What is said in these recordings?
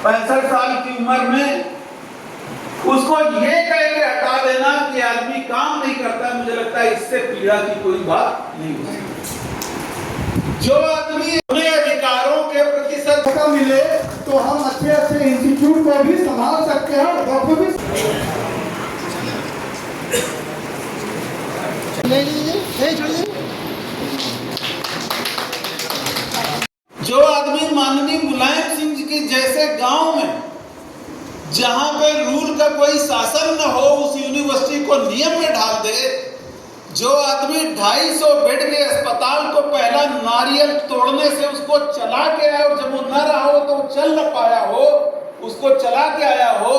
65 साल की उम्र में उसको ये कह के हटा देना कि आदमी काम नहीं करता, मुझे लगता है इससे पीड़ा की कोई बात नहीं हो सकती। जो आदमी अपने अधिकारों के प्रति सतर्क मिले तो हम अच्छे अच्छे इंस्टीट्यूट को भी संभाल सकते हैं और डॉक्टर भी जो आदमी माननीय मुलायम सिंह जी के जैसे गांव में जहां पे रूल का कोई शासन न हो उस यूनिवर्सिटी को नियम में ढाल दे, जो आदमी 250 बेड के अस्पताल को पहला नारियल तोड़ने से उसको चला के आया और जब वो न रहा हो तो चल न पाया हो, उसको चला के आया हो,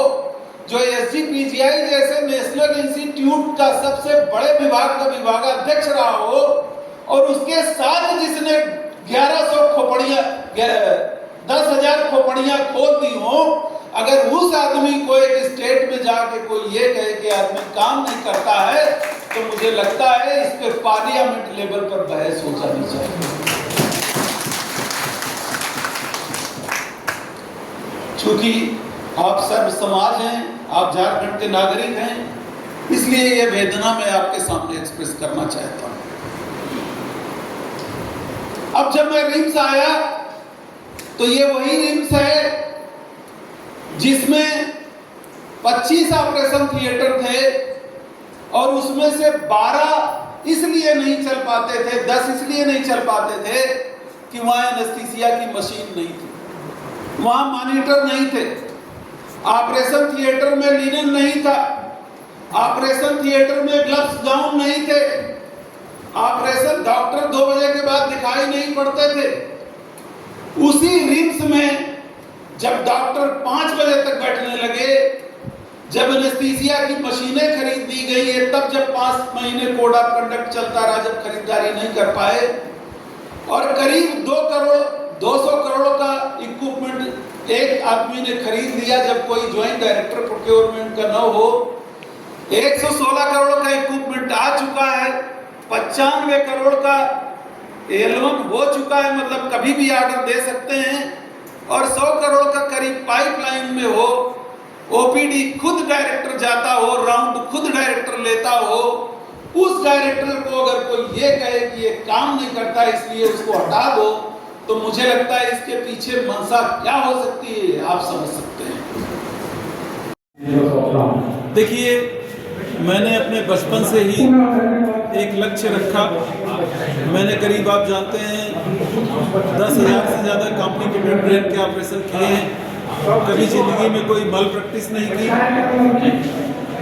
जो SGPGI जैसे नेशनल इंस्टीट्यूट का सबसे बड़े विभाग का विभागाध्यक्ष रहा हो और उसके साथ जिसने 1100 खोपड़ियां 10,000 खोपड़ियां खोल दी हो, अगर उस आदमी को एक स्टेट में जाके कोई ये कहे कि आदमी काम नहीं करता है तो मुझे लगता है इस पे पार्लियामेंट लेवल पर बहस हो जानी चाहिए। क्योंकि आप सर्व समाज हैं, आप झारखंड के नागरिक हैं, इसलिए ये वेदना मैं आपके सामने एक्सप्रेस करना चाहता हूं। अब जब मैं रिम्स आया तो ये वही रिम्स है जिसमें 25 ऑपरेशन थिएटर थे और उसमें से 12 इसलिए नहीं चल पाते थे, 10 इसलिए नहीं चल पाते थे कि वहां एनेस्थीसिया की मशीन नहीं थी, वहां मॉनिटर नहीं थे, ऑपरेशन थिएटर में लिनन नहीं था, ऑपरेशन थिएटर में ग्लव्स गाउन नहीं थे, ऑपरेशन डॉक्टर 2 बजे के बाद दिखाई नहीं पड़ते थे। उसी रिम्स में जब डॉक्टर 5 बजे तक बैठने लगे, जब एनेस्थीसिया की मशीनें खरीद दी गई है, तब जब 5 महीने कोड ऑफ कंडक्ट चलता रहा, जब खरीदारी नहीं कर पाए और करीब 200 करोड़ का इक्विपमेंट एक आदमी ने खरीद लिया, जब कोई ज्वाइंट डायरेक्टर प्रोक्योरमेंट का न हो, 116 करोड़ का इक्विपमेंट आ चुका है, 95 करोड़ का एलोन हो चुका है, मतलब कभी भी ऑर्डर दे सकते हैं, और 100 करोड़ का करीब पाइपलाइन में हो, ओपीडी खुद डायरेक्टर जाता हो, राउंड खुद डायरेक्टर लेता हो, उस डायरेक्टर को अगर कोई ये कहे कि ये काम नहीं करता इसलिए उसको हटा दो, तो मुझे लगता है इसके पीछे मंशा क्या हो सकती है आप समझ सकते हैं। देखिए, मैंने अपने बचपन से ही एक लक्ष्य रखा। मैंने करीब आप जानते हैं 10,000 से ज़्यादा कॉम्प्लिकेटेड ब्रेन के ऑपरेशन किए हैं। कभी ज़िंदगी में कोई मल प्रैक्टिस नहीं की।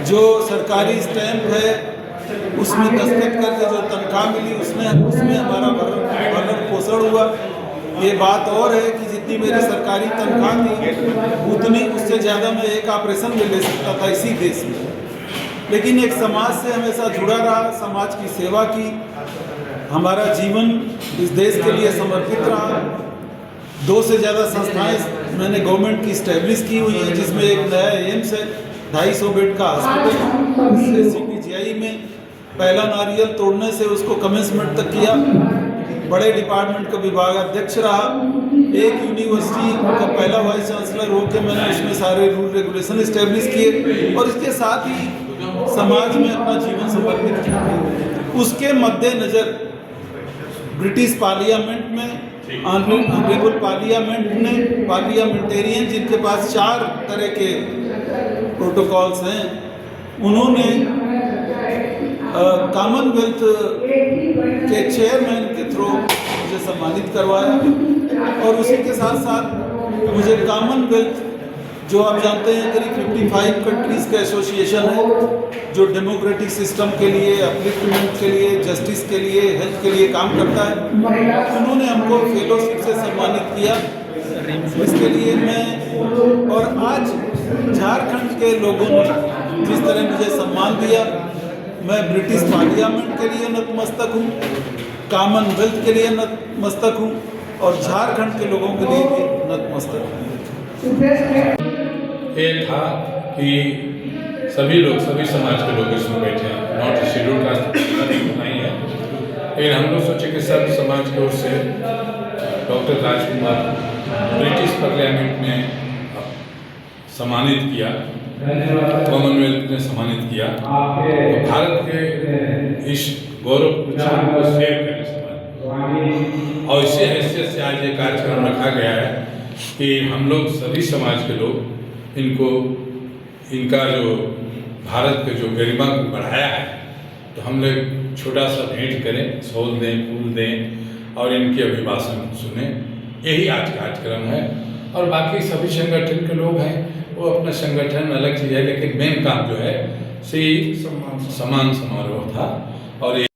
जो सरकारी स्टैंप है उसमें दस्तखत करके जो तनख्वाह मिली उसमें हमारा भरण पोषण हुआ। ये बात और है कि जितनी मेरी सरकारी तनख्वाह थी उतनी उससे ज़्यादा मैं एक ऑपरेशन में ले सकता था इसी देश में। लेकिन एक समाज से हमेशा जुड़ा रहा, समाज की सेवा की, हमारा जीवन इस देश के लिए समर्पित रहा। 2 से ज़्यादा संस्थाएं मैंने गवर्नमेंट की इस्टेब्लिश की हुई हैं, जिसमें एक नया एम्स है, 250 बेड का हॉस्पिटल SGPGI में पहला नारियल तोड़ने से उसको कमेंसमेंट तक किया, बड़े डिपार्टमेंट का विभाग अध्यक्ष रहा, एक यूनिवर्सिटी का पहला वाइस चांसलर होकर मैंने उसमें सारे रूल रेगुलेशन इस्टेब्लिश किए और इसके साथ ही समाज में अपना जीवन समर्पित किया। उसके मद्देनजर ब्रिटिश पार्लियामेंट में ऑनरेबल पार्लियामेंट ने पार्लियामेंटेरियन जिनके पास 4 तरह के प्रोटोकॉल्स हैं, उन्होंने कॉमनवेल्थ के चेयरमैन के थ्रू मुझे सम्मानित करवाया और उसी के साथ साथ मुझे कॉमनवेल्थ, जो आप जानते हैं करीब 55 कंट्रीज़ का एसोसिएशन है जो डेमोक्रेटिक सिस्टम के लिए, अपलिफ्टमेंट के लिए, जस्टिस के लिए, हेल्थ के लिए काम करता है, उन्होंने हमको फेलोशिप से सम्मानित किया। इसके लिए मैं और आज झारखंड के लोगों ने जिस तरह मुझे सम्मान दिया, मैं ब्रिटिश पार्लियामेंट के लिए नतमस्तक हूँ, कॉमनवेल्थ के लिए नतमस्तक हूँ और झारखंड के लोगों के लिए भी नतमस्तक हूँ। ये था कि सभी समाज के लोग इसमें बैठे हैं, नॉट शेड्यूल कास्ट नहीं है, लेकिन हम लोग सोचे कि सब समाज की ओर से डॉक्टर राजकुमार ब्रिटिश पार्लियामेंट में सम्मानित किया, कॉमनवेल्थ ने सम्मानित किया, तो भारत के इस गौरव क्षण को शेयर करें समाज। और इसी हैसियत से आज ये कार्यक्रम रखा गया है कि हम लोग सभी समाज के लोग इनका जो भारत के जो गरिमा को बढ़ाया है, तो हम लोग छोटा सा भेंट करें, सौल दें, फूल दें और इनके अभिभाषण सुने। यही आज का कार्यक्रम है। और बाकी सभी संगठन के लोग हैं, वो अपना संगठन अलग चीज़ है, लेकिन मेन काम जो है सही सम्मान समारोह था। और